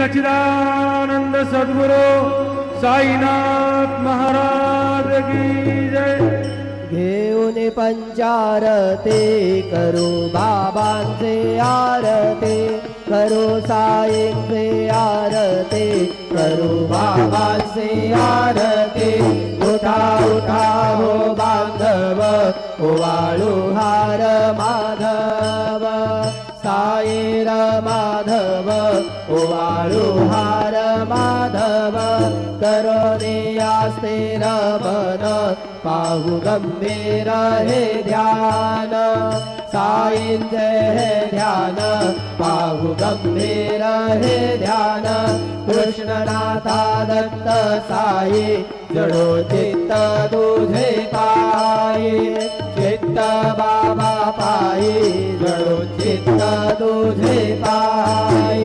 सच्चिदानंद सद्गुरु साईनाथ महाराज की जय। घेऊन पंचारते करू बाबांचे आरते, करू साईंचे आरते, करू बाबांचे आरते। उठा उठा हो बांधव, ओवाळू हार माधव, साईर माधव, ओवाळू हार माधव। करोने आस्ते रमन, पाहू गंभीर हे ध्यान, साईंचे हे ध्यान, पाहू गंभीर हे ध्यान। कृष्णनाथा दत्त साई, जडो चित्त तुझे पायी, चित्त बाबा पायी, जडो चित्त तुझे पायी।